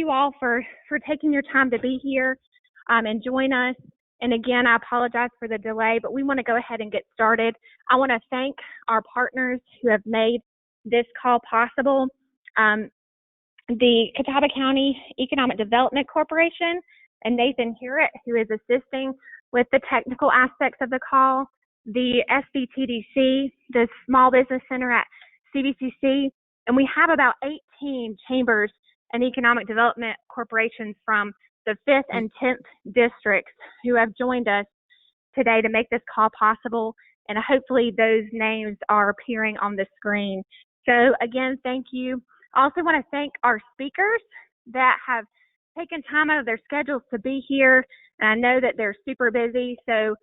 you all for taking your time to be here and join us. And again, I apologize for the delay, but we want to go ahead and get started. I want to thank our partners who have made this call possible. The Catawba County Economic Development Corporation and Nathan Hewitt, who is assisting with the technical aspects of the call, the SBTDC, the Small Business Center at CBCC, and we have about 18 chambers and economic development corporations from the 5th and 10th districts who have joined us today to make this call possible, and hopefully those names are appearing on the screen. So again, thank you. I also want to thank our speakers that have taken time out of their schedules to be here, and I know that they're super busy. So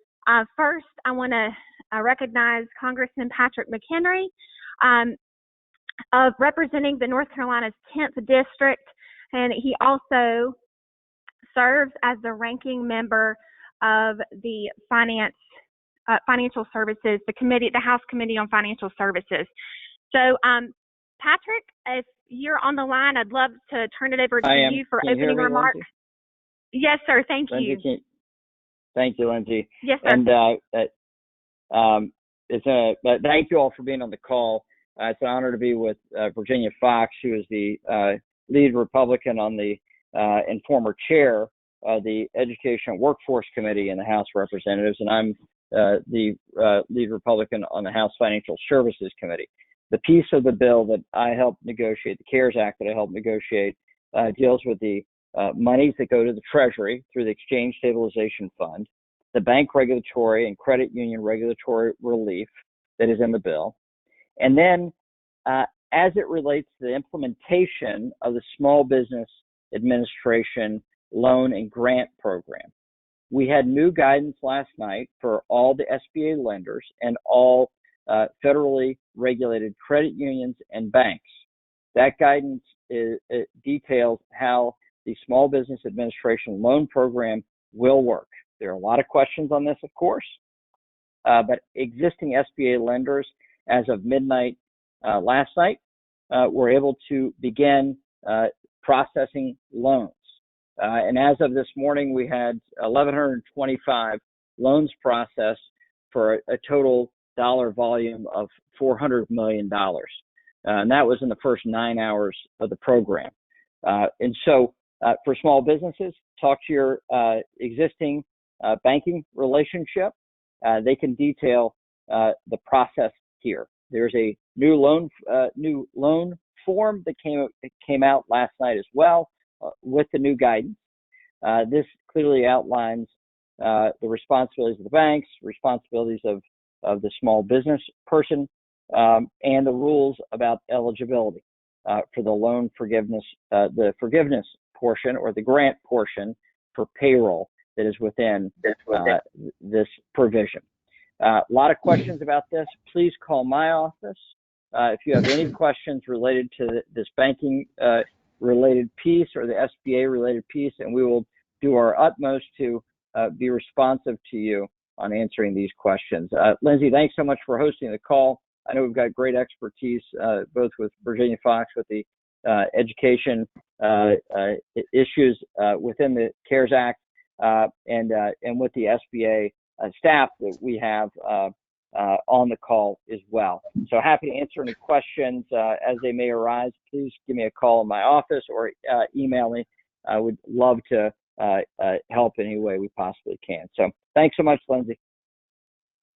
first, I want to recognize Congressman Patrick McHenry, of representing the North Carolina's 10th district, and he also serves as the ranking member of the Financial Services, the House Committee on Financial Services. So, Patrick, if you're on the line, I'd love to turn it over to you for opening remarks. Lindsay? Yes, sir. Thank you. Thank you, Lindsay. Yes, sir. And thank you all for being on the call. It's an honor to be with Virginia Fox, who is the lead Republican on the and former chair of the Education and Workforce Committee in the House of Representatives, and I'm the lead Republican on the House Financial Services Committee. The piece of the bill that I helped negotiate, the CARES Act that I helped negotiate, deals with the monies that go to the Treasury through the Exchange Stabilization Fund, the bank regulatory and credit union regulatory relief that is in the bill, and then as it relates to the implementation of the Small Business Administration loan and grant program. We had new guidance last night for all the SBA lenders and all federally regulated credit unions and banks. That guidance it details how the Small Business Administration loan program will work. There are a lot of questions on this, of course, but existing SBA lenders, as of midnight last night, were able to begin processing loans. And as of this morning, we had 1,125 loans processed for a total dollar volume of $400 million. And that was in the first 9 hours of the program. And so for small businesses, talk to your existing banking relationship. They can detail the process here. There's a new loan form that came out last night as well with the new guidance. This clearly outlines the responsibilities of the banks, responsibilities of the small business person, and the rules about eligibility for the loan forgiveness, the forgiveness portion or the grant portion for payroll that is within this provision. A lot of questions about this. Please call my office if you have any questions related to this banking related piece or the SBA related piece, and we will do our utmost to be responsive to you on answering these questions. Lindsay, thanks so much for hosting the call. I know we've got great expertise both with Virginia Fox with the education issues within the CARES Act and with the SBA staff that we have on the call as well. So happy to answer any questions as they may arise. Please give me a call in my office or email me. I would love to help any way we possibly can. So thanks so much, Lindsay.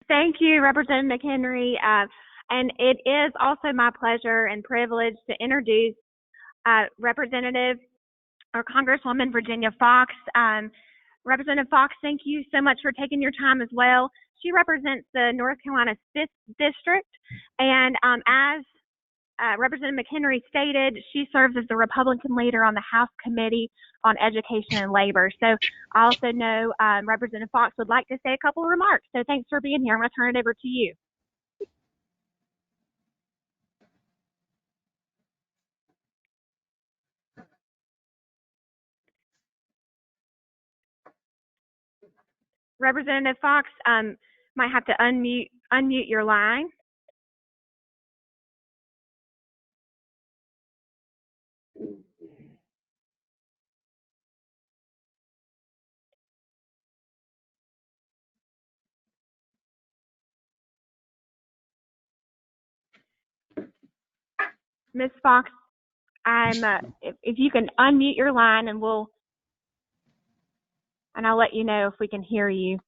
Thank you, Representative McHenry. And it is also my pleasure and privilege to introduce Representative or Congresswoman Virginia Fox. Representative Fox, thank you so much for taking your time as well. She represents the North Carolina's 5th district, and as Representative McHenry stated, she serves as the Republican leader on the House Committee on Education and Labor. So I also know Representative Fox would like to say a couple of remarks. So thanks for being here. I'm going to turn it over to you. Representative Fox might have to unmute your line. Ms. Fox, I'm if you can unmute your line, and I'll let you know if we can hear you.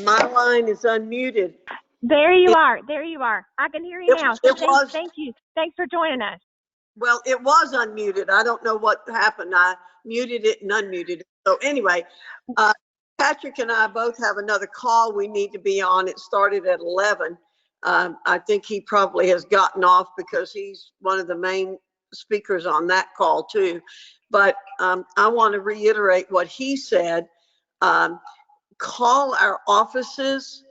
My line is unmuted. There you are. There you are. I can hear you now. So thank you. Thanks for joining us. Well, it was unmuted. I don't know what happened. I muted it and unmuted it. So anyway, Patrick and I both have another call we need to be on. It started at 11. I think he probably has gotten off because he's one of the main speakers on that call too. But I want to reiterate what he said. Call our offices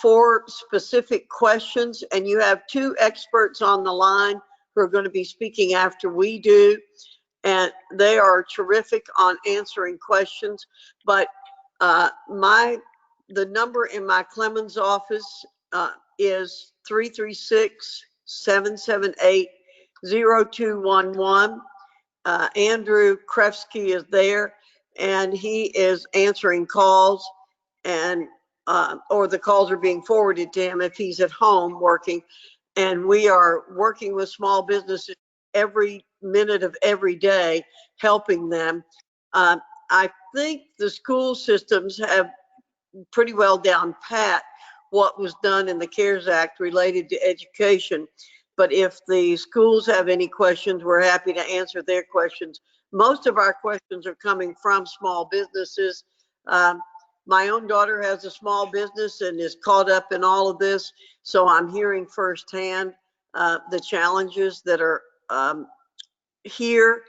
for specific questions, and you have two experts on the line who are going to be speaking after we do, and they are terrific on answering questions. But the number in my Clemens office is 336-778-0211. Andrew Krefsky is there, and he is answering calls, and or the calls are being forwarded to him if he's at home working. And we are working with small businesses every minute of every day, helping them. I think the school systems have pretty well down pat what was done in the CARES Act related to education. But if the schools have any questions, we're happy to answer their questions. Most of our questions are coming from small businesses. My own daughter has a small business and is caught up in all of this. So I'm hearing firsthand the challenges that are here.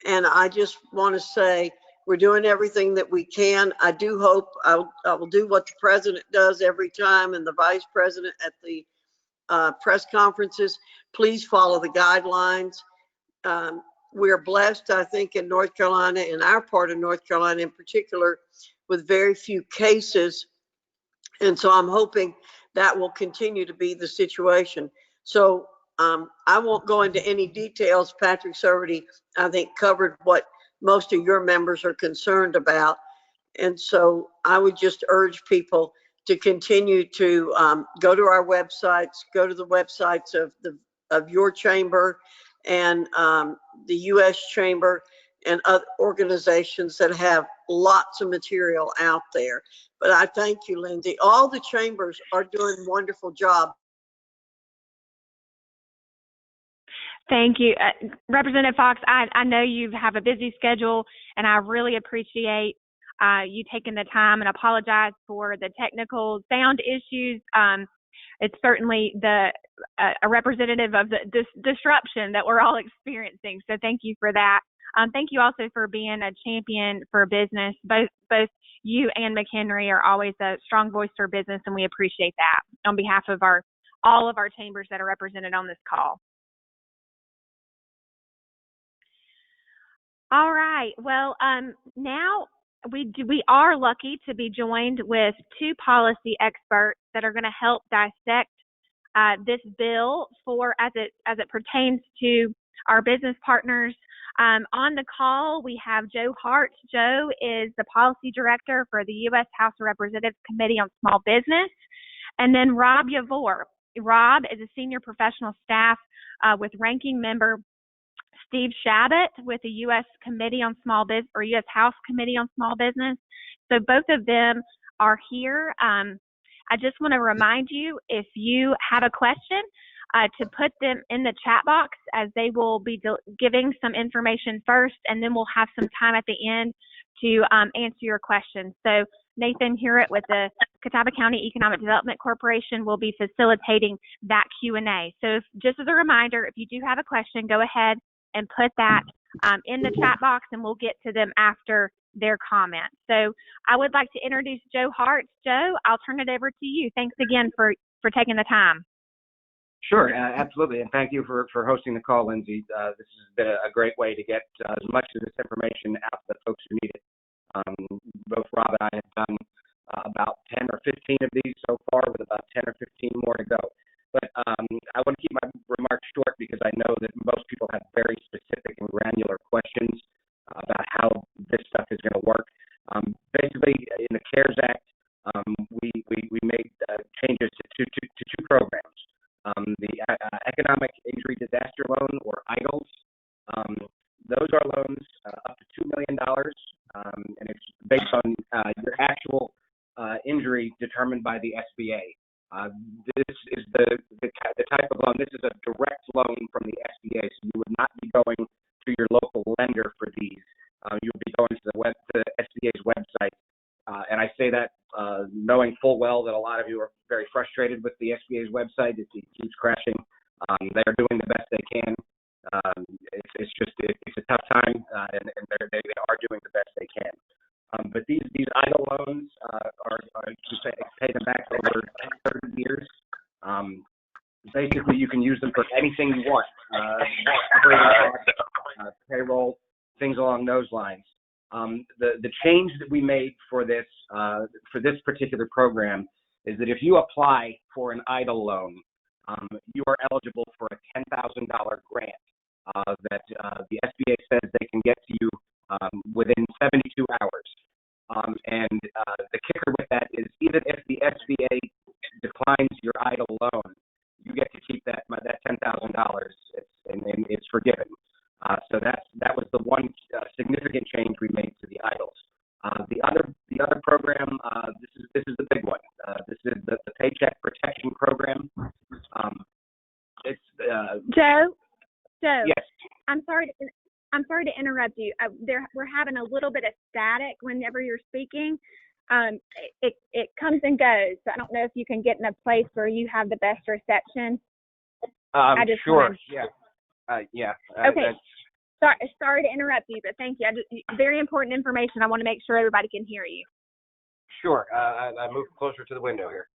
And I just want to say, we're doing everything that we can. I do hope I will do what the president does every time, and the vice president at the press conferences. Please follow the guidelines. We're blessed, I think, in North Carolina, in our part of North Carolina in particular, with very few cases. And so I'm hoping that will continue to be the situation. So I won't go into any details. Patrick's already, I think, covered what most of your members are concerned about. And so I would just urge people to continue to go to our websites, go to the websites of your chamber and the U.S. Chamber and other organizations that have lots of material out there. But I thank you, Lindsay. All the chambers are doing a wonderful job. Thank you. Representative Fox, I know you have a busy schedule, and I really appreciate you taking the time, and apologize for the technical sound issues. It's certainly a representative of the disruption that we're all experiencing. So thank you for that. Thank you also for being a champion for business. Both you and McHenry are always a strong voice for business, and we appreciate that on behalf of all of our chambers that are represented on this call. All right. Well, now we are lucky to be joined with two policy experts that are going to help dissect this bill as it pertains to our business partners. On the call, we have Joe Hart. Joe is the policy director for the U.S. House of Representatives Committee on Small Business, and then Rob Yavor. Rob is a senior professional staff with ranking member Steve Shabbat with the U.S. Committee on Small Business, or U.S. House Committee on Small Business. So both of them are here. I just want to remind you, if you have a question, to put them in the chat box, as they will be giving some information first, and then we'll have some time at the end to answer your questions. So Nathan Hewitt with the Catawba County Economic Development Corporation will be facilitating that Q&A. So just as a reminder, if you do have a question, go ahead and put that in the chat box, and we'll get to them after their comments. So I would like to introduce Joe Hart. Joe, I'll turn it over to you. Thanks again for taking the time. Sure, absolutely, and thank you for hosting the call, Lindsay. This has been a great way to get as much of this information out to the folks who need it. Both Rob and I have done about 10 or 15 of these so far, with about 10 or 15 more to go. But I want to keep my remarks short, because I know that most people have very specific and granular questions about how this stuff is going to work. Basically, in the CARES Act, we made changes to two programs. The Economic Injury Disaster Loan, or up to $2 million, and it's based on your actual injury determined by the SBA. This is the type of loan. This is a direct loan from the SBA, so you would not be going to your local lender for these. You would be going to the SBA's website, and I say that knowing full well that a lot of you are very frustrated with the SBA's website. It keeps crashing. They are doing the best they can. It's a tough time, and they are doing the best they can. But these EIDL loans are you pay them back over 30 years. Basically, you can use them for anything you want, operating costs, payroll, things along those lines. The change that we made for this particular program is that if you apply for an EIDL loan, you are eligible for a $10,000 grant that the SBA says they can get to you within 72 hours. And the kicker with that is even if the SBA declines your EIDL loan, you get to keep that $10,000, and it's forgiven. So that was the one significant change we made to the EIDLs. The other program, this is the big one. This is the Paycheck Protection Program. Joe. Yes. I'm sorry to interrupt you. We're having a little bit of static whenever you're speaking. It comes and goes. So I don't know if you can get in a place where you have the best reception. Sure. Yeah. Okay. Sorry to interrupt you, but thank you. Very important information. I want to make sure everybody can hear you. Sure. I moved closer to the window here.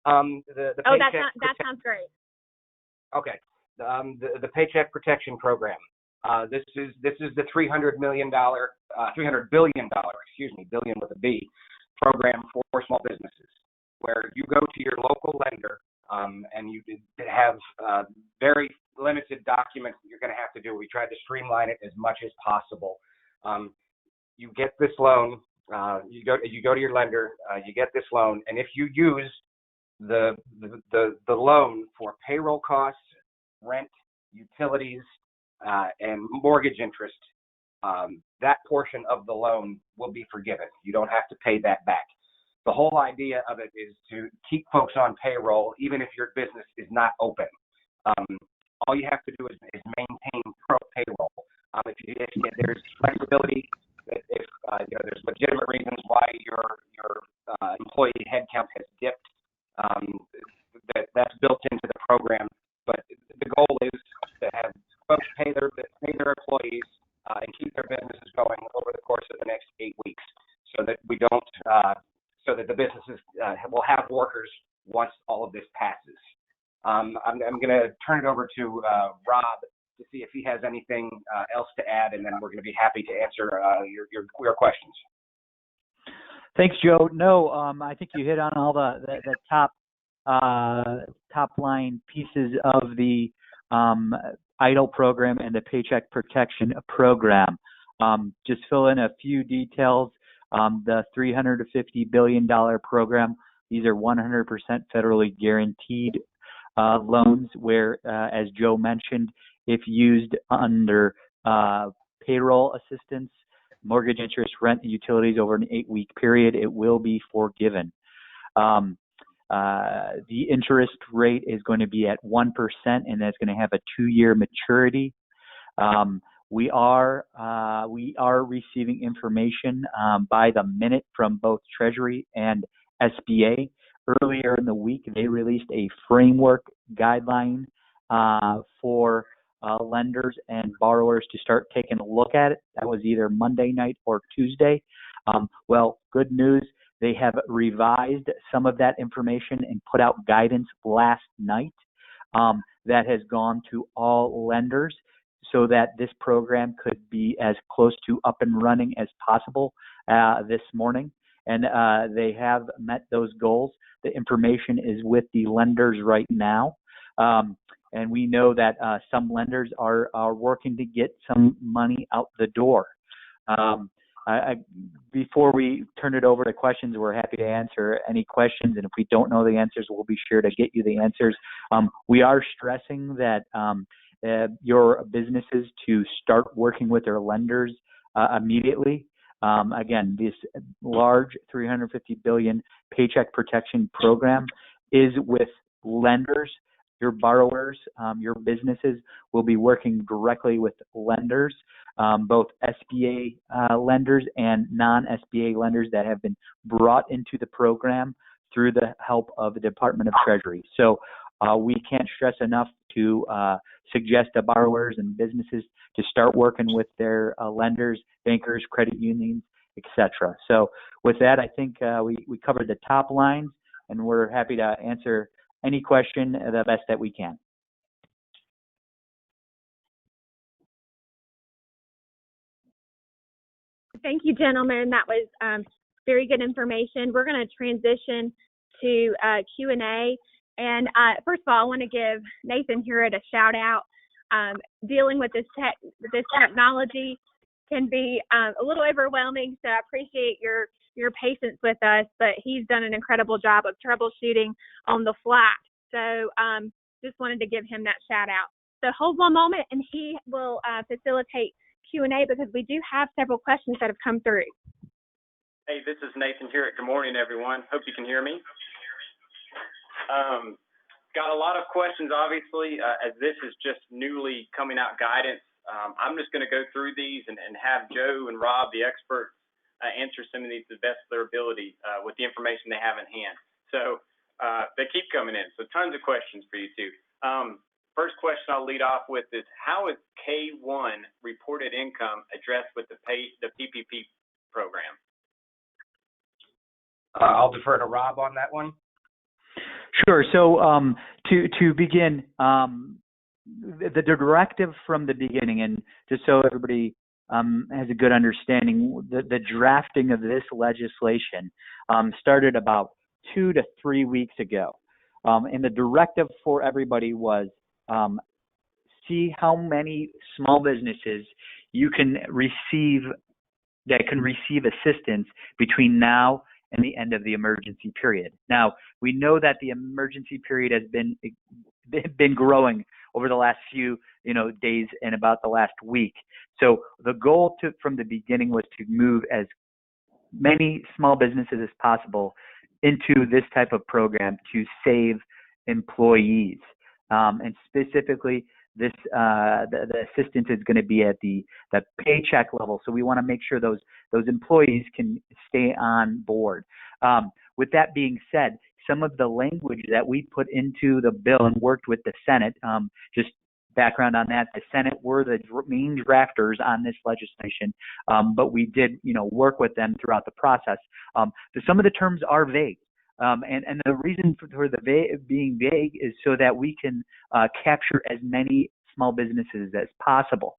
That sounds great. Okay. The Paycheck Protection Program. This is the $300 billion, billion with a B, program for small businesses, where you go to your local lender and you have very limited documents that you're going to have to do. We tried to streamline it as much as possible. You get this loan. You go to your lender. You get this loan, and if you use the loan for payroll costs, rent, utilities, and mortgage interest, that portion of the loan will be forgiven. You don't have to pay that back. The whole idea of it is to keep folks on payroll, even if your business is not open. All you have to do is maintain payroll. If there's flexibility, if there's legitimate reasons why your employee headcount has dipped, that's built into the program. But the goal is to have folks pay their employees and keep their businesses going over the course of the next 8 weeks, so that we don't, so that the businesses will have workers once all of this passes. I'm going to turn it over to Rob to see if he has anything else to add, and then we're going to be happy to answer your questions. Thanks, Joe. No, I think you hit on all the top line pieces of the EIDL program and the Paycheck Protection Program. Just fill in a few details. The $350 billion program, these are 100% federally guaranteed loans where, as Joe mentioned, if used under payroll assistance, mortgage interest, rent, and utilities over an 8-week period, it will be forgiven. The interest rate is going to be at 1%, and that's going to have a 2-year maturity. We are receiving information by the minute from both Treasury and SBA. Earlier in the week, they released a framework guideline for lenders and borrowers to start taking a look at it. That was either Monday night or Tuesday. Well, good news. They have revised some of that information and put out guidance last night that has gone to all lenders so that this program could be as close to up and running as possible this morning. And they have met those goals. The information is with the lenders right now. And we know that some lenders are working to get some money out the door. Before we turn it over to questions, we're happy to answer any questions. And if we don't know the answers, we'll be sure to get you the answers. We are stressing that your businesses to start working with their lenders immediately. Again, this large $350 billion Paycheck Protection Program is with lenders. Your borrowers, your businesses will be working directly with lenders, both SBA lenders and non-SBA lenders that have been brought into the program through the help of the Department of Treasury. So we can't stress enough to suggest to borrowers and businesses to start working with their lenders, bankers, credit unions, etc. So with that, I think we covered the top lines, and we're happy to answer any question the best that we can. Thank you, gentlemen. That was very good information. We're going to transition to Q&A. And first of all, I want to give Nathan Hewitt a shout out. Dealing with this technology can be a little overwhelming, so I appreciate your patience with us. But he's done an incredible job of troubleshooting on the fly. So just wanted to give him that shout out. So hold one moment, and he will facilitate Q&A because we do have several questions that have come through. Hey, this is Nathan Hewitt. Good morning, everyone. Hope you can hear me. Got a lot of questions, obviously, as this is just newly coming out guidance. I'm just going to go through these and have Joe and Rob, the experts, answer some of these to the best of their ability with the information they have in hand. So they keep coming in. So tons of questions for you two. First question I'll lead off with is, how is K1 reported income addressed with the PPP program? I'll defer to Rob on that one. Sure. So to begin, the directive from the beginning, and just so everybody has a good understanding, the drafting of this legislation started about 2 to 3 weeks ago. And the directive for everybody was see how many small businesses you can receive that can receive assistance between now and the end of the emergency period. Now, we know that the emergency period has been growing over the last few days and about the last week. So the goal from the beginning was to move as many small businesses as possible into this type of program to save employees. And specifically, the assistance is going to be at the paycheck level. So we want to make sure those employees can stay on board. With that being said, some of the language that we put into the bill and worked with the Senate, just background on that, the Senate were the main drafters on this legislation, but we did work with them throughout the process. Some of the terms are vague. And the reason for being vague is so that we can capture as many small businesses as possible.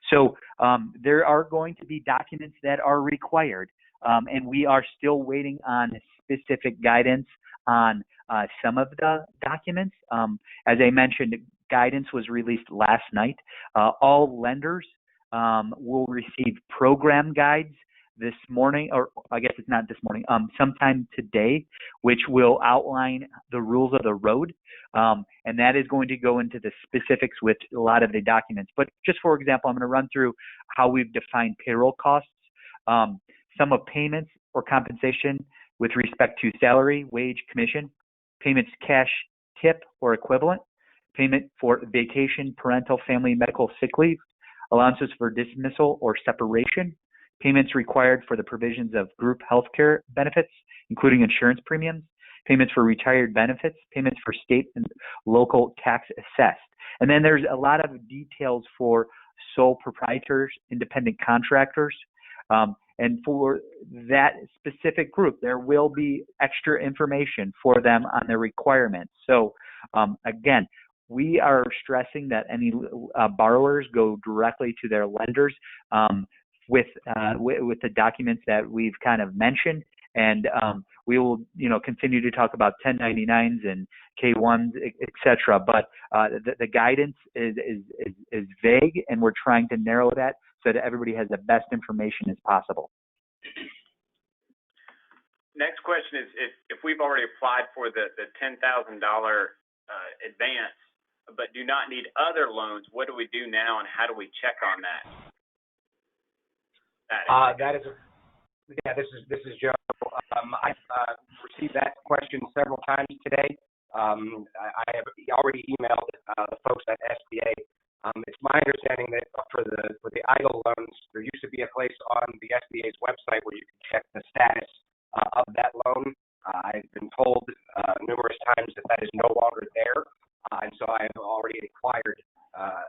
So there are going to be documents that are required, and we are still waiting on specific guidance on some of the documents. As I mentioned, guidance was released last night. All lenders will receive program guides this morning, or I guess it's not this morning, sometime today, which will outline the rules of the road. And that is going to go into the specifics with a lot of the documents. But just for example, I'm going to run through how we've defined payroll costs, sum of payments or compensation with respect to salary, wage, commission, payments cash, tip, or equivalent, payment for vacation, parental, family, medical, sick leave, allowances for dismissal or separation, payments required for the provisions of group health care benefits, including insurance premiums, payments for retired benefits, payments for state and local tax assessed. And then there's a lot of details for sole proprietors, independent contractors. And for that specific group, there will be extra information for them on their requirements. So again, we are stressing that any borrowers go directly to their lenders with the documents that we've kind of mentioned, and we will continue to talk about 1099s and K1s, etc. But the guidance is vague, and we're trying to narrow that so that everybody has the best information as possible. Next question is, if we've already applied for the $10,000 advance, but do not need other loans, what do we do now, and how do we check on that? status? This is Joe. I've received that question several times today. I have already emailed the folks at SBA. It's my understanding that for the idle loans, there used to be a place on the SBA's website where you can check the status of that loan. I've been told numerous times that is no longer there, and so I have already inquired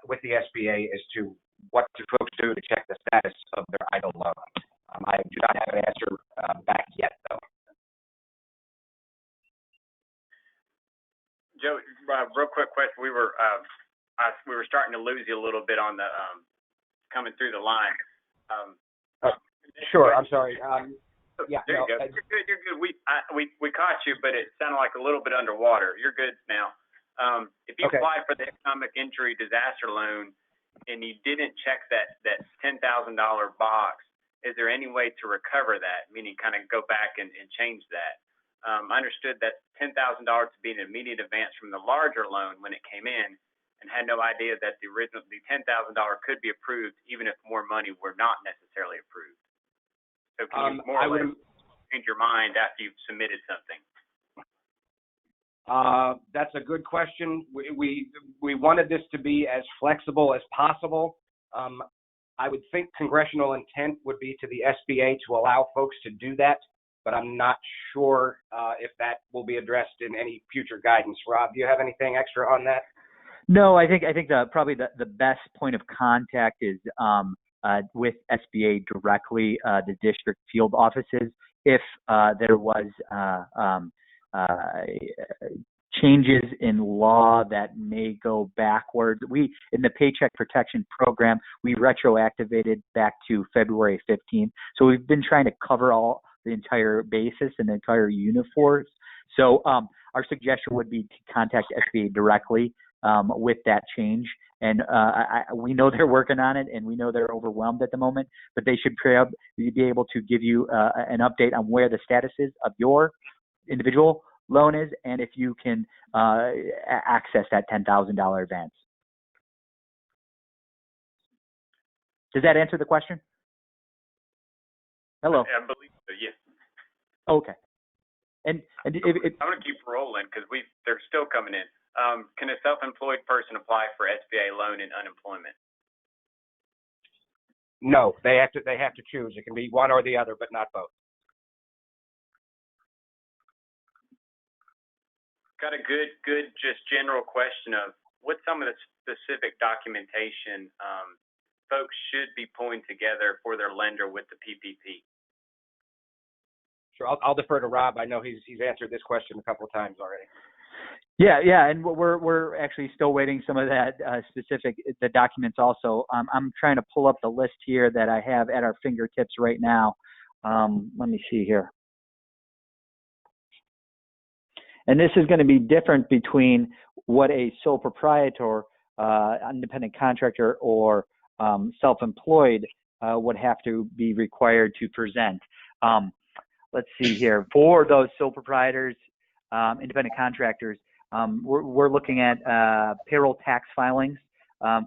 with the SBA as to what do folks do to check the status of their idle loan. I do not have an answer back yet, though. Joe, real quick question. We were starting to lose you a little bit on the coming through the line. Sure. I'm sorry. Yeah. There you go. You're good. We caught you, but it sounded like a little bit underwater. You're good now. If you applied for the economic injury disaster loan and you didn't check that $10,000 box, is there any way to recover that? Meaning, kind of go back and change that. I understood that $10,000 to be an immediate advance from the larger loan when it came in, and had no idea that the $10,000 could be approved even if more money were not necessarily approved. So can you more or less change your mind after you've submitted something? That's a good question. We wanted this to be as flexible as possible. I would think congressional intent would be to the SBA to allow folks to do that, but I'm not sure if that will be addressed in any future guidance. Rob, do you have anything extra on that? No, I think probably the best point of contact is with SBA directly, the district field offices. If there was changes in law that may go backwards, in the Paycheck Protection Program, we retroactivated back to February 15th. So we've been trying to cover the entire basis and the entire uniforce. So our suggestion would be to contact SBA directly with that change. And we know they're working on it, and we know they're overwhelmed at the moment, but they should be able to give you an update on where the status is of your individual loan is, and if you can access that $10,000 advance. Does that answer the question? Hello. I believe so, yes. Okay. And I'm going to keep rolling because they're still coming in. Can a self-employed person apply for SBA loan in unemployment? No, they have to choose. It can be one or the other, but not both. Got a good, just general question of what's some of the specific documentation folks should be pulling together for their lender with the PPP? Sure, I'll defer to Rob. I know he's answered this question a couple of times already. Yeah, and we're actually still waiting some of that the documents also. I'm trying to pull up the list here that I have at our fingertips right now. Let me see here. And this is going to be different between what a sole proprietor, independent contractor, or self-employed would have to be required to present. Let's see here. For those sole proprietors, independent contractors, we're looking at payroll tax filings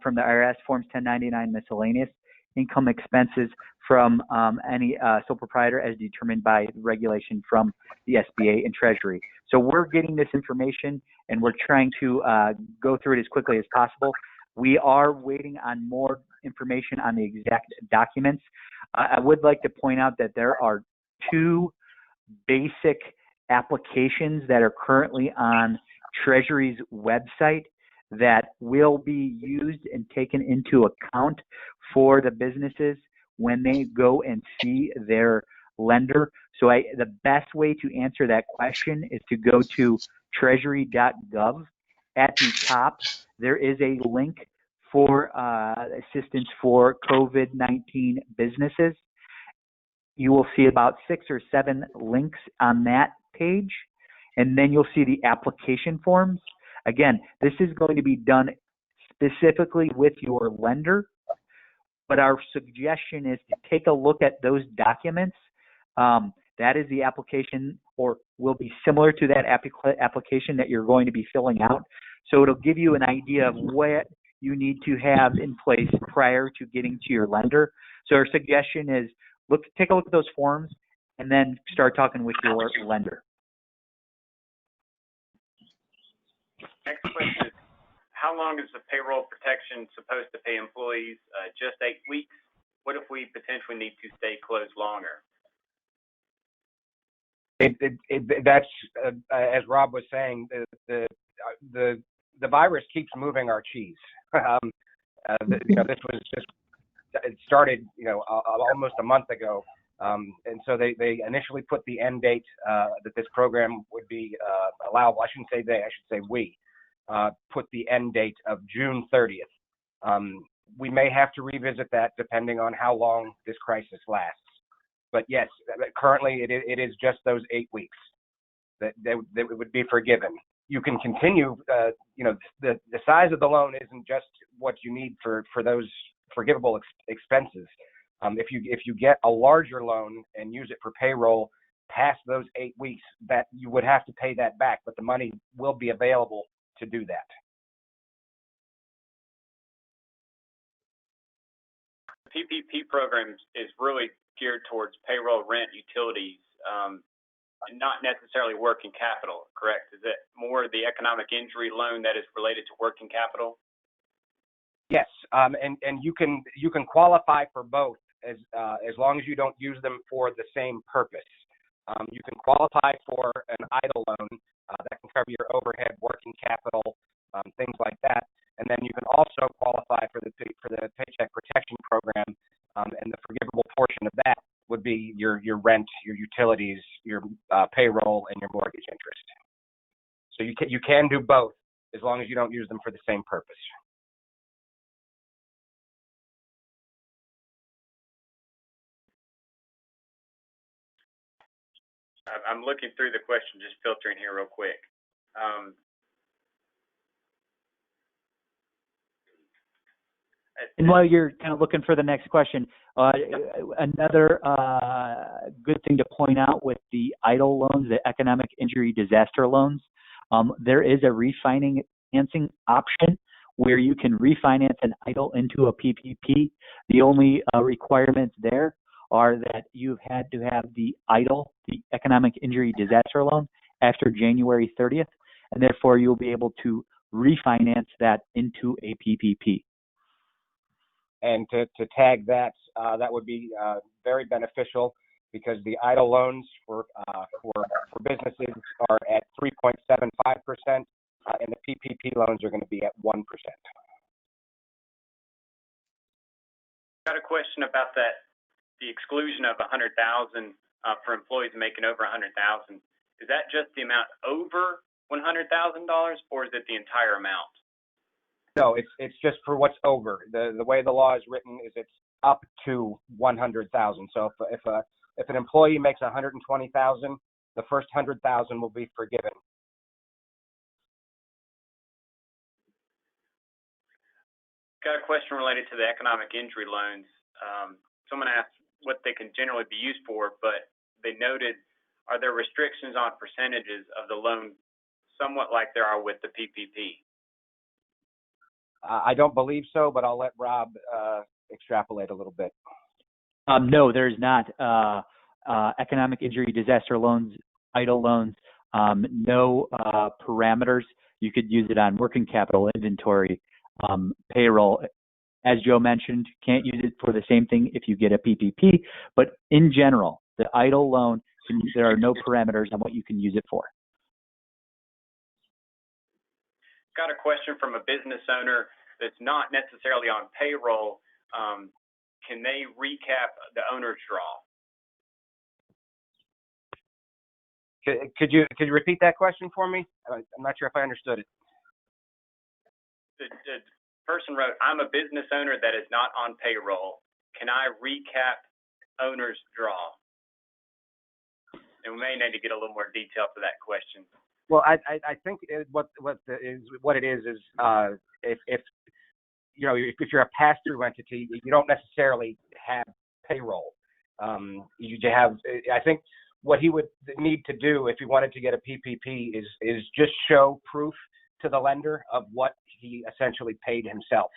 from the IRS, Forms 1099 miscellaneous, income expenses from any sole proprietor as determined by regulation from the SBA and Treasury. So we're getting this information, and we're trying to go through it as quickly as possible. We are waiting on more information on the exact documents. I would like to point out that there are 2 basic applications that are currently on Treasury's website that will be used and taken into account for the businesses when they go and see their lender. So the best way to answer that question is to go to treasury.gov. At the top, there is a link for assistance for COVID-19 businesses. You will see about 6 or 7 links on that page, and then you'll see the application forms. Again, this is going to be done specifically with your lender, but our suggestion is to take a look at those documents. That is the application, or will be similar to that application that you're going to be filling out. So it'll give you an idea of what you need to have in place prior to getting to your lender. So our suggestion is take a look at those forms and then start talking with your lender. Next question is, how long is the payroll protection supposed to pay employees? Just 8 weeks? What if we potentially need to stay closed longer? That's as Rob was saying, the virus keeps moving our cheese. This was just, it started almost a month ago, and so they initially put the end date that this program would be allowable. I shouldn't say they, I should say we put the end date of June 30th. We may have to revisit that depending on how long this crisis lasts. But yes, currently it is just those 8 weeks that would be forgiven. You can continue, the size of the loan isn't just what you need for those forgivable expenses. If you get a larger loan and use it for payroll past those 8 weeks, that you would have to pay that back, but the money will be available to do that. The PPP program is really geared towards payroll, rent, utilities, and not necessarily working capital, correct? Is it more the economic injury loan that is related to working capital? Yes, and you can qualify for both as long as you don't use them for the same purpose. You can qualify for an EIDL loan that can cover your overhead, working capital, things like that, and then you can also qualify for the Paycheck Protection Program, and the forgivable portion of that would be your rent, your utilities, your payroll, and your mortgage interest. So you can do both as long as you don't use them for the same purpose. I'm looking through the question, just filtering here real quick. And while you're kind of looking for the next question, another good thing to point out with the EIDL loans, the economic injury disaster loans, there is a refinancing option where you can refinance an EIDL into a PPP. The only requirements there are that you've had to have the EIDL, the economic injury disaster loan, after January 30th, and therefore you'll be able to refinance that into a PPP. And to tag that, that would be very beneficial because the EIDL loans for businesses are at 3.75%, and the PPP loans are going to be at 1%. Got a question about that, the exclusion of $100,000 for employees making over $100,000. Is that just the amount over $100,000, or is it the entire amount? No, it's just for what's over. The way the law is written is it's up to 100,000. So if an employee makes 120,000, the first 100,000 will be forgiven. Got a question related to the economic injury loans. Someone asked what they can generally be used for, but they noted, are there restrictions on percentages of the loan, somewhat like there are with the PPP? I don't believe so, but I'll let Rob extrapolate a little bit. No, there's not. Economic injury disaster loans, EIDL loans, no parameters. You could use it on working capital, inventory, payroll. As Joe mentioned, can't use it for the same thing if you get a PPP, but in general, the EIDL loan, there are no parameters on what you can use it for. Got a question from a business owner that's not necessarily on payroll. Can they recap the owner's draw? Could you repeat that question for me? I'm not sure if I understood it. The person wrote, I'm a business owner that is not on payroll. Can I recap owner's draw? And we may need to get a little more detail for that question. Well, I think what it is if you're a pass-through entity, you don't necessarily have payroll. You have, I think what he would need to do if he wanted to get a PPP is just show proof to the lender of what he essentially paid himself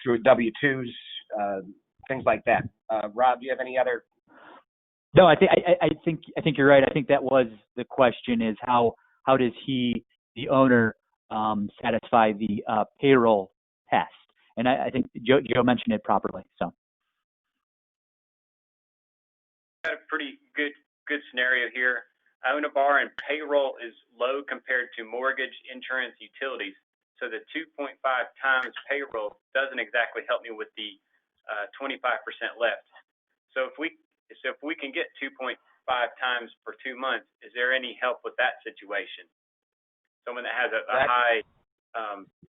through W-2s, things like that. Rob, do you have any other? No, I think you're right. I think that was the question: is how does he, the owner, satisfy the payroll test? And I think Joe mentioned it properly. So. Got a pretty good scenario here. I own a bar and payroll is low compared to mortgage, insurance, utilities. So the 2.5 times payroll doesn't exactly help me with the 25% left. So if we can get 2.5 times for 2 months, is there any help with that situation? Someone that has a high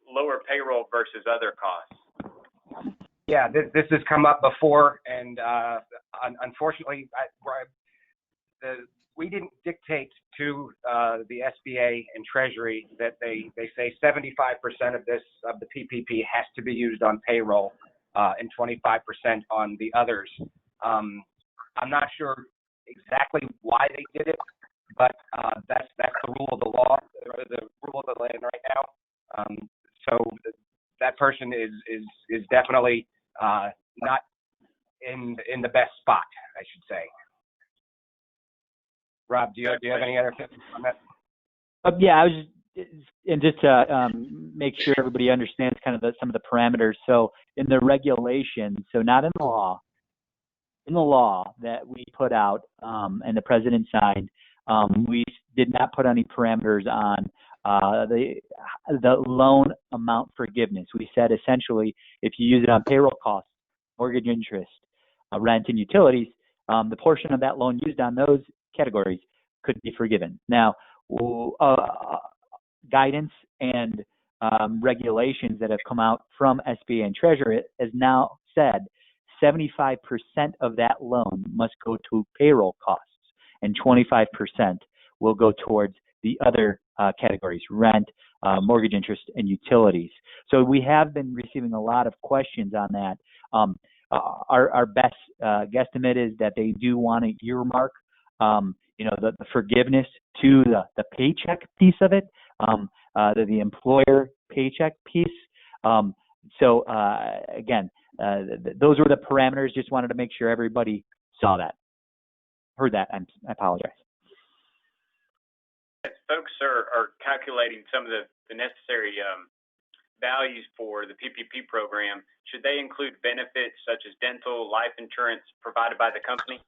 lower payroll versus other costs. Yeah, this has come up before, and unfortunately, we didn't dictate to the SBA and Treasury that they say 75% of the PPP has to be used on payroll and 25% on the others. I'm not sure exactly why they did it, but that's the rule of the law, or the rule of the land right now. So that person is definitely not in the best spot, I should say. Rob, do you have any other tips on that? Yeah, I was just to make sure everybody understands kind of some of the parameters. So in the regulations, so not in the law that we put out and the president signed, we did not put any parameters on the loan amount forgiveness. We said essentially if you use it on payroll costs, mortgage interest, rent, and utilities, the portion of that loan used on those categories could be forgiven. Now, guidance and regulations that have come out from SBA and Treasury has now said 75% of that loan must go to payroll costs, and 25% will go towards the other categories: rent, mortgage interest, and utilities. So we have been receiving a lot of questions on that. Our best guesstimate is that they do want to earmark, the forgiveness to the paycheck piece of it, the employer paycheck piece. So again, those were the parameters. Just wanted to make sure everybody saw that, heard that. I apologize. As folks are calculating some of the necessary values for the PPP program, should they include benefits such as dental, life insurance provided by the company?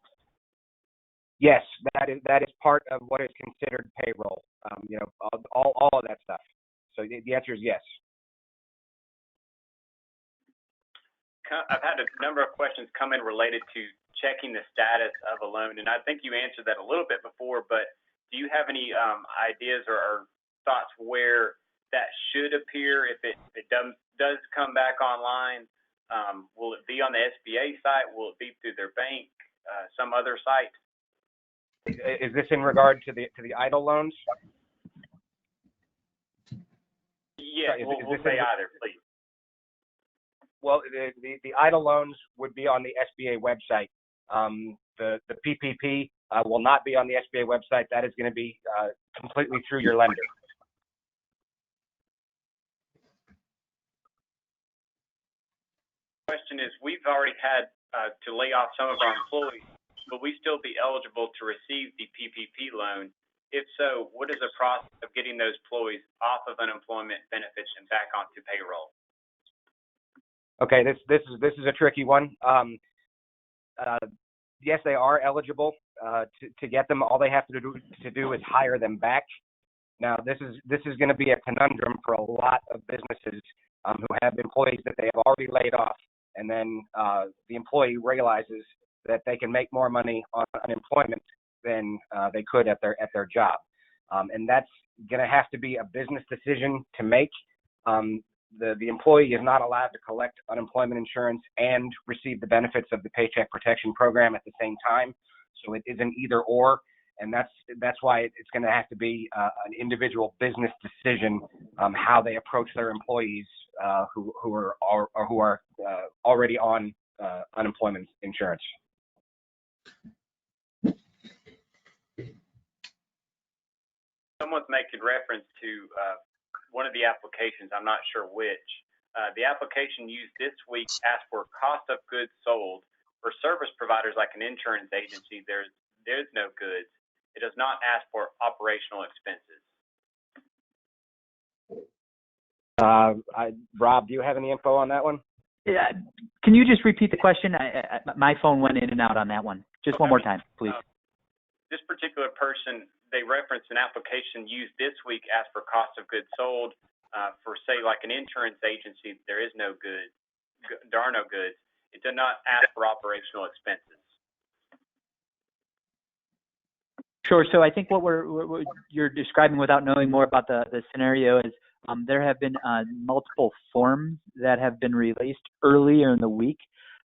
Yes, that is part of what is considered payroll. All of that stuff. So the answer is yes. I've had a number of questions come in related to checking the status of a loan, and I think you answered that a little bit before, but do you have any ideas or thoughts where that should appear if it does come back online? Will it be on the SBA site? Will it be through their bank, some other site? Is this in regard to the EIDL loans? Yeah, we'll say either, please. Well, the EIDL loans would be on the SBA website. The PPP will not be on the SBA website. That is going to be completely through your lender. Question is, we've already had to lay off some of our employees. Will we still be eligible to receive the PPP loan? If so, what is the process of getting those employees off of unemployment benefits and back onto payroll? Okay, this is a tricky one. Yes, they are eligible to get them. All they have to do is hire them back. Now, this is going to be a conundrum for a lot of businesses who have employees that they have already laid off, and then the employee realizes that they can make more money on unemployment than they could at their job, and that's going to have to be a business decision to make. The employee is not allowed to collect unemployment insurance and receive the benefits of the Paycheck Protection Program at the same time. So it is an either or, and that's why it's going to have to be an individual business decision how they approach their employees who are already on unemployment insurance. Someone's making reference to one of the applications, I'm not sure which, The application used this week asks for cost of goods sold. For service providers like an insurance agency, there's no goods. It does not ask for operational expenses. Rob, do you have any info on that one? Yeah. Can you just repeat the question? My phone went in and out on that one. Just one more time, please. This particular person, they referenced an application used this week asked for cost of goods sold. For say like an insurance agency, there are no goods. It did not ask for operational expenses. Sure. So I think what you're describing without knowing more about the scenario is there have been multiple forms that have been released earlier in the week.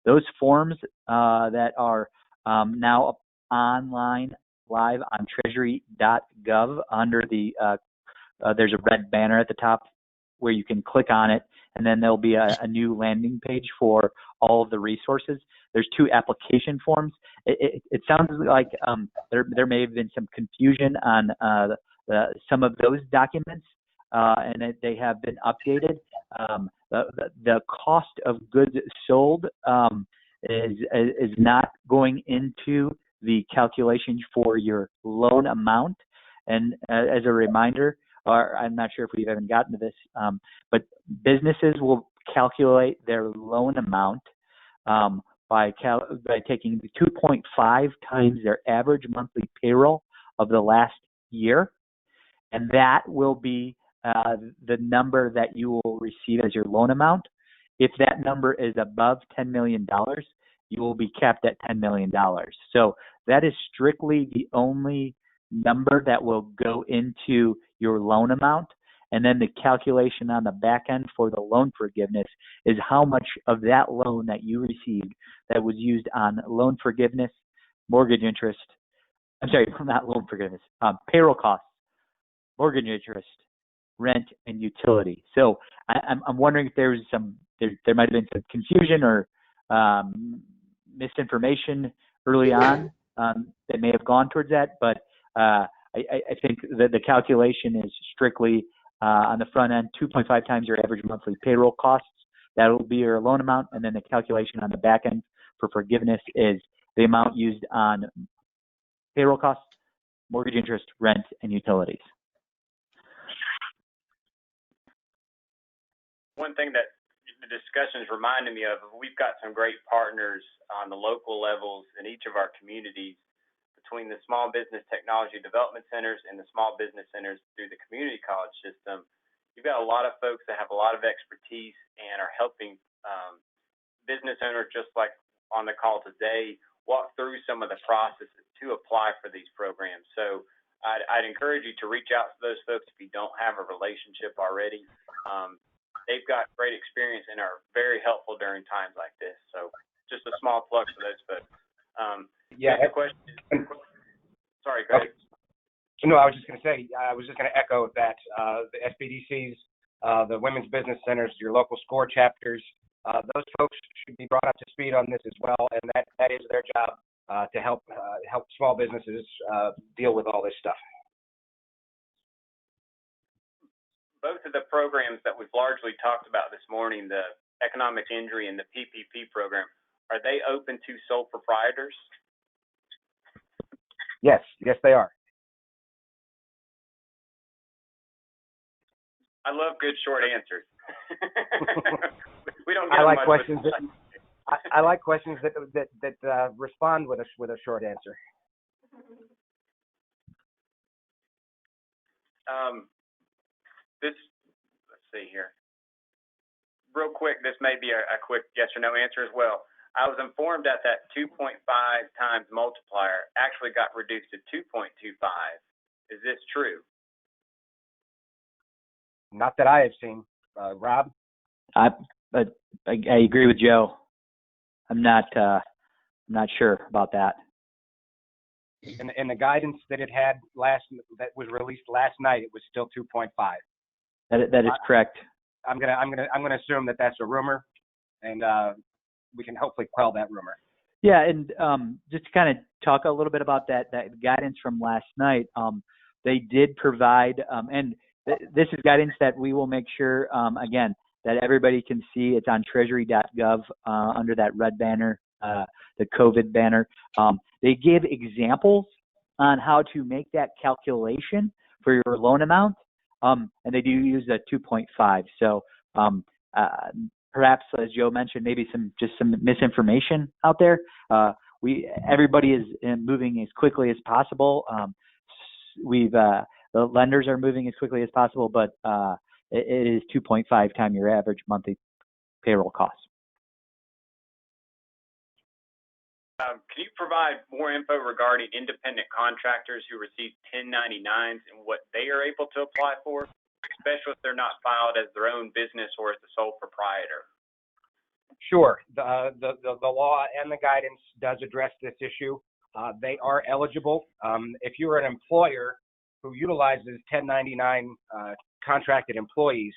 Those forms that are now online live on treasury.gov under there's a red banner at the top where you can click on it, and then there'll be a new landing page for all of the resources. There's 2 application forms. It sounds like there may have been some confusion on some of those documents, and they have been updated. The cost of goods sold is not going into the calculations for your loan amount. And as a reminder, or I'm not sure if we've even gotten to this, but businesses will calculate their loan amount by taking 2.5 times their average monthly payroll of the last year, and that will be the number that you will receive as your loan amount. If that number is above $10 million, you will be capped at $10 million. So that is strictly the only number that will go into your loan amount. And then the calculation on the back end for the loan forgiveness is how much of that loan that you received that was used on loan forgiveness, mortgage interest, not loan forgiveness, payroll costs, mortgage interest, rent, and utility. So I'm wondering if there might have been some confusion or misinformation early on that may have gone towards that, but I think that the calculation is strictly on the front end, 2.5 times your average monthly payroll costs. That will be your loan amount, and then the calculation on the back end for forgiveness is the amount used on payroll costs, mortgage interest, rent, and utilities. One thing that the discussion is reminding me of, we've got some great partners on the local levels in each of our communities between the small business technology development centers and the small business centers through the community college system. You've got a lot of folks that have a lot of expertise and are helping business owners, just like on the call today, walk through some of the processes to apply for these programs. So I'd encourage you to reach out to those folks if you don't have a relationship already. They've got great experience and are very helpful during times like this. So just a small plug for those folks. The question is, sorry, go ahead. No, I was just going to say, I was just going to echo that the SBDCs, the women's business centers, your local SCORE chapters, those folks should be brought up to speed on this as well, and that is their job to help small businesses deal with all this stuff. Both of the programs that we've largely talked about this morning, the economic injury and the PPP program, are they open to sole proprietors? Yes, they are. I love good short answers. We don't get I like much questions I like questions that respond with a short answer. Let's see here. Real quick, this may be a quick yes or no answer as well. I was informed that 2.5 times multiplier actually got reduced to 2.25. Is this true? Not that I have seen. Rob? I agree with Joe. I'm not sure about that. And the guidance that it had that was released last night, it was still 2.5. That is correct. I'm gonna assume that that's a rumor, and we can hopefully quell that rumor. Yeah, and just to kind of talk a little bit about that guidance from last night, they did provide, and this is guidance that we will make sure, again, that everybody can see. It's on treasury.gov under that red banner, the COVID banner. They give examples on how to make that calculation for your loan amount, and they do use a 2.5. So perhaps, as Joe mentioned, maybe some misinformation out there. Everybody is moving as quickly as possible. The lenders are moving as quickly as possible, but it is 2.5 times your average monthly payroll cost. Can you provide more info regarding independent contractors who receive 1099s and what they are able to apply for, especially if they're not filed as their own business or as the sole proprietor? Sure. The law and the guidance does address this issue. They are eligible. If you're an employer who utilizes 1099 contracted employees,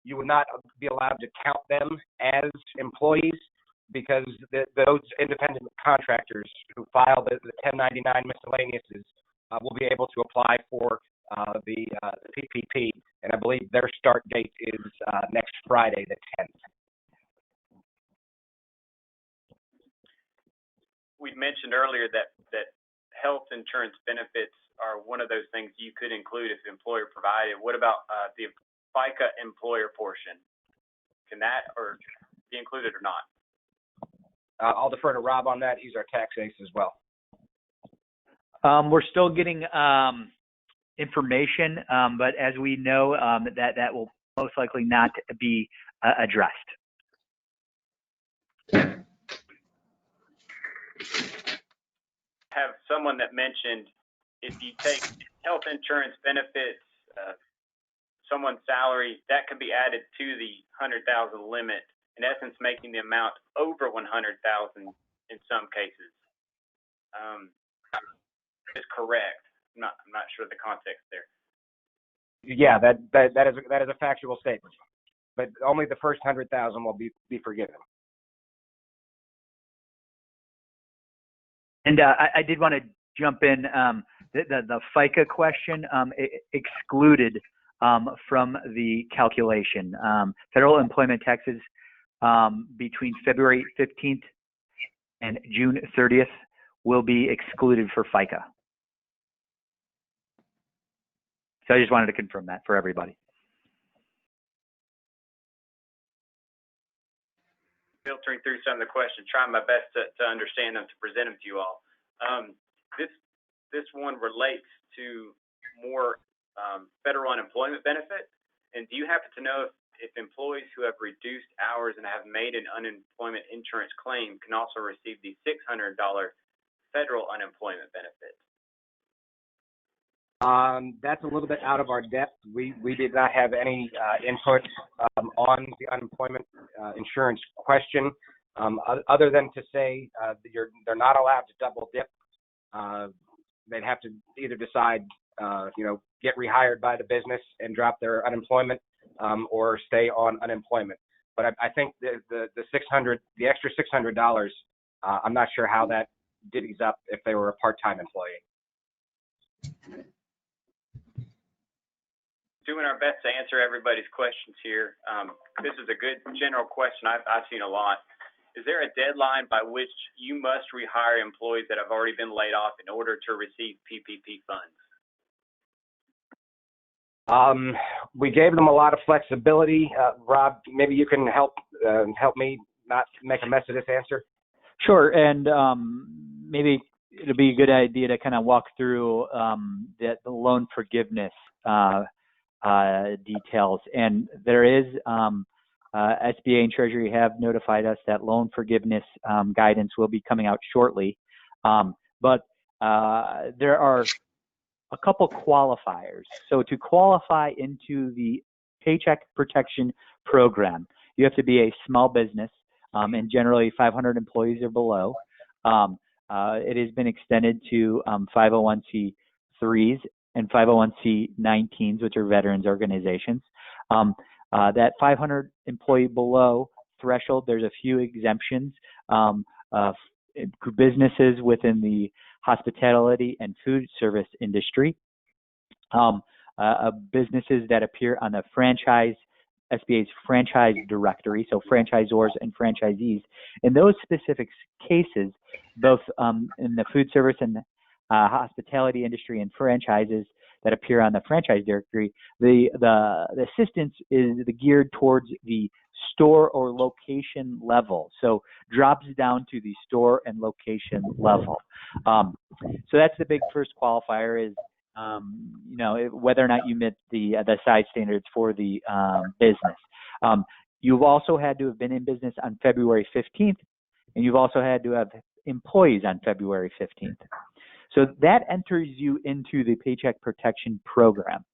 you would not be allowed to count them as employees, because those independent contractors who file the 1099 miscellaneouses will be able to apply for the PPP, and I believe their start date is next Friday, the 10th. We mentioned earlier that health insurance benefits are one of those things you could include if the employer provided. What about the FICA employer portion? Can that be included or not? I'll defer to Rob on that. He's our tax ace as well. We're still getting information, but as we know, that will most likely not be addressed. Have someone that mentioned if you take health insurance benefits, someone's salary, that could be added to the 100,000 limit, in essence making the amount over 100,000 in some cases. Is correct. I'm not sure the context there. Yeah, that is a factual statement, but only the first 100,000 will be forgiven. And I did want to jump in. The FICA question excluded from the calculation. Federal employment taxes between February 15th and June 30th will be excluded for FICA. So I just wanted to confirm that for everybody. Filtering through some of the questions, trying my best to understand them, to present them to you all. This one relates to more federal unemployment benefit. And do you happen to know if employees who have reduced hours and have made an unemployment insurance claim can also receive the $600 federal unemployment benefit? That's a little bit out of our depth. We did not have any input on the unemployment insurance question, other than to say they're not allowed to double dip. They'd have to either decide, get rehired by the business and drop their unemployment, or stay on unemployment. But I think the extra $600, I'm not sure how that divvies up if they were a part-time employee. Doing our best to answer everybody's questions here. This is a good general question I've seen a lot. Is there a deadline by which you must rehire employees that have already been laid off in order to receive PPP funds? We gave them a lot of flexibility. Rob, maybe you can help me not make a mess of this answer. Sure, and maybe it'll be a good idea to kind of walk through the loan forgiveness details. And there is SBA and Treasury have notified us that loan forgiveness guidance will be coming out shortly. But there are a couple qualifiers. So to qualify into the Paycheck Protection Program, you have to be a small business and generally 500 employees or below. It has been extended to 501c3s and 501c19s, which are veterans organizations. That 500 employee below threshold, there's a few exemptions. Businesses within the hospitality and food service industry, businesses that appear on the franchise SBA's franchise directory, so franchisors and franchisees. In those specific cases, both in the food service and hospitality industry and franchises that appear on the franchise directory, the assistance is geared towards the store or location level. So drops down to the store and location level. So that's the big first qualifier is, whether or not you met the size standards for the business. You've also had to have been in business on February 15th, and you've also had to have employees on February 15th. So that enters you into the Paycheck Protection Program.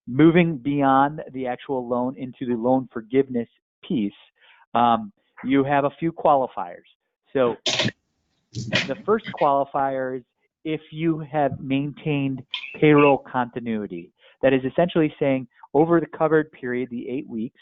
Moving beyond the actual loan into the loan forgiveness piece, you have a few qualifiers. So the first qualifier is if you have maintained payroll continuity. That is essentially saying over the covered period, the 8 weeks,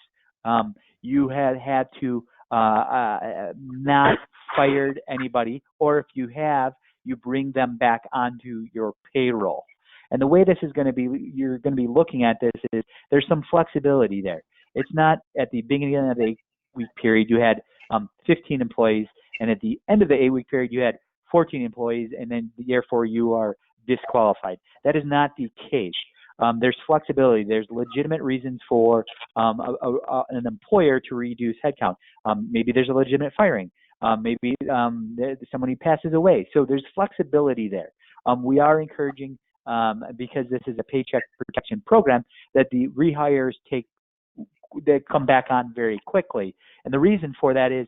you had to not fired anybody, or if you have, you bring them back onto your payroll. And the way this is going to be, you're going to be looking at this is there's some flexibility there. It's not at the beginning of the 8-week period you had 15 employees, and at the end of the 8-week period you had 14 employees, and then therefore you are disqualified. That is not the case. There's flexibility. There's legitimate reasons for an employer to reduce headcount. Maybe there's a legitimate firing. Maybe somebody passes away. So there's flexibility there. We are encouraging, because this is a Paycheck Protection Program, that the rehires they come back on very quickly. And the reason for that is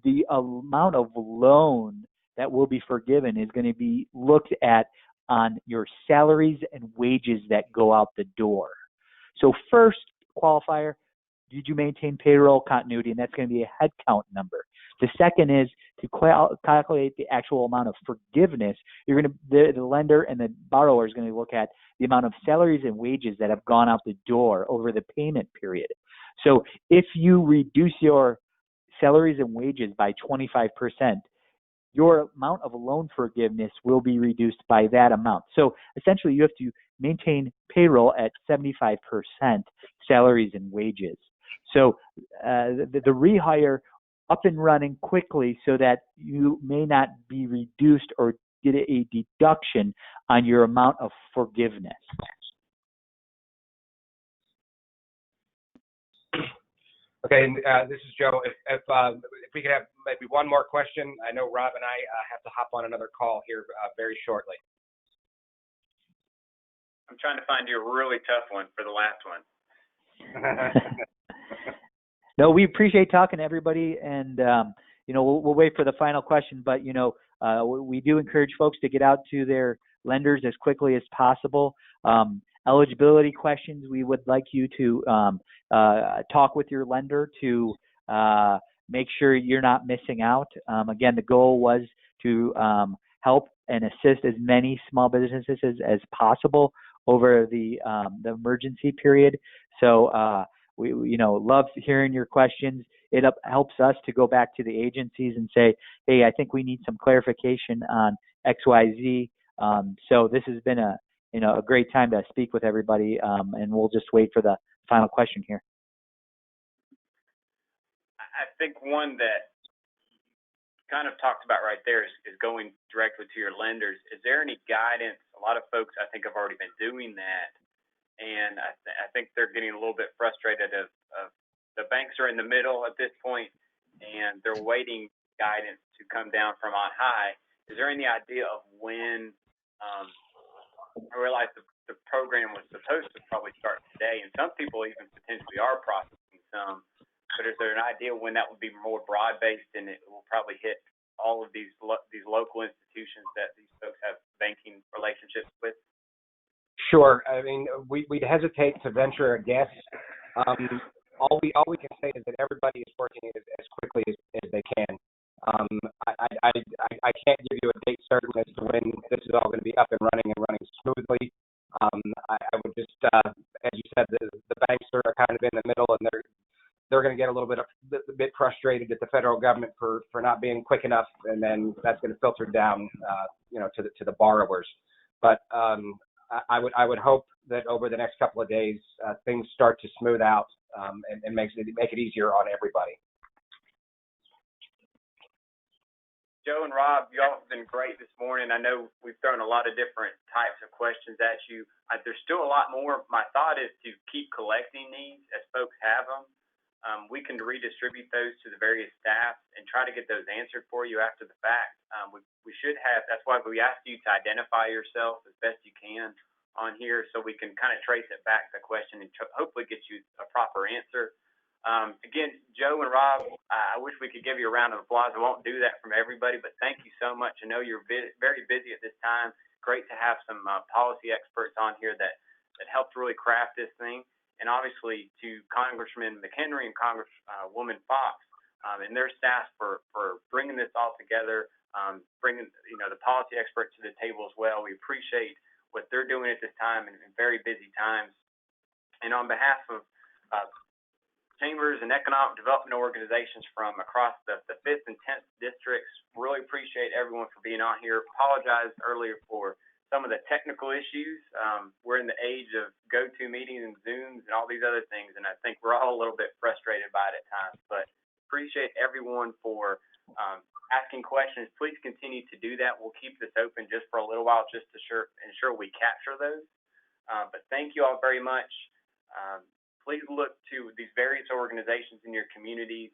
the amount of loan that will be forgiven is going to be looked at on your salaries and wages that go out the door. So first qualifier, did you maintain payroll continuity? And that's going to be a headcount number. The second is to calculate the actual amount of forgiveness. You're going to the lender and the borrower is going to look at the amount of salaries and wages that have gone out the door over the payment period. So if you reduce your salaries and wages by 25%, your amount of loan forgiveness will be reduced by that amount. So essentially, you have to maintain payroll at 75% salaries and wages. So the rehire up and running quickly so that you may not be reduced or get a deduction on your amount of forgiveness. Okay, and this is Joe. If we could have maybe one more question. I know Rob and I have to hop on another call here very shortly. I'm trying to find you a really tough one for the last one. No, we appreciate talking to everybody, and we'll wait for the final question. But we do encourage folks to get out to their lenders as quickly as possible. Eligibility questions, we would like you to talk with your lender to make sure you're not missing out. Again, the goal was to help and assist as many small businesses as possible over the emergency period. So we love hearing your questions. It helps us to go back to the agencies and say, hey, I think we need some clarification on XYZ. So this has been a great time to speak with everybody, and we'll just wait for the final question here. I think one that kind of talked about right there is going directly to your lenders. Is there any guidance? A lot of folks, I think, have already been doing that, and I think they're getting a little bit frustrated of the banks are in the middle at this point, and they're waiting guidance to come down from on high. Is there any idea of when? I realize the program was supposed to probably start today, and some people even potentially are processing some. But is there an idea when that would be more broad-based and it will probably hit all of these local institutions that these folks have banking relationships with? Sure. I mean, we'd hesitate to venture a guess. All we can say is that everybody is working as quickly as they can. I can't give you a date certain as to when this is all going to be up and running smoothly. I would just, as you said, the banks are kind of in the middle, and they're going to get a bit frustrated at the federal government for not being quick enough, and then that's going to filter down, to the borrowers. But I would hope that over the next couple of days things start to smooth out, and make it easier on everybody. Joe and Rob, y'all have been great this morning. I know we've thrown a lot of different types of questions at you. There's still a lot more. My thought is to keep collecting these as folks have them. We can redistribute those to the various staff and try to get those answered for you after the fact. We should have, that's why we asked you to identify yourself as best you can on here so we can kind of trace it back to the question and hopefully get you a proper answer. Again, Joe and Rob, I wish we could give you a round of applause. I won't do that from everybody, but thank you so much. I know you're very busy at this time. Great to have some policy experts on here that helped really craft this thing. And obviously to Congressman McHenry and Congresswoman Fox and their staff for bringing this all together, bringing the policy experts to the table as well. We appreciate what they're doing at this time in very busy times. And on behalf of chambers and economic development organizations from across the 5th and 10th districts, really appreciate everyone for being on here. Apologize earlier for some of the technical issues. We're in the age of GoToMeeting and Zooms and all these other things, and I think we're all a little bit frustrated by it at times. But appreciate everyone for asking questions. Please continue to do that. We'll keep this open just for a little while just to ensure we capture those. But thank you all very much. Please look to these various organizations in your communities.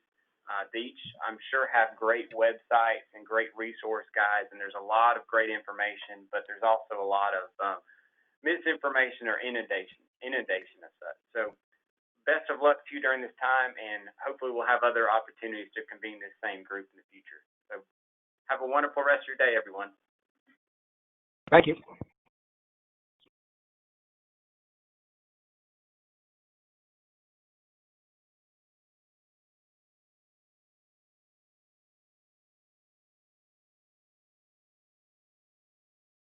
They each, I'm sure, have great websites and great resource guides, and there's a lot of great information, but there's also a lot of misinformation or inundation of such. So best of luck to you during this time, and hopefully we'll have other opportunities to convene this same group in the future. So have a wonderful rest of your day, everyone. Thank you.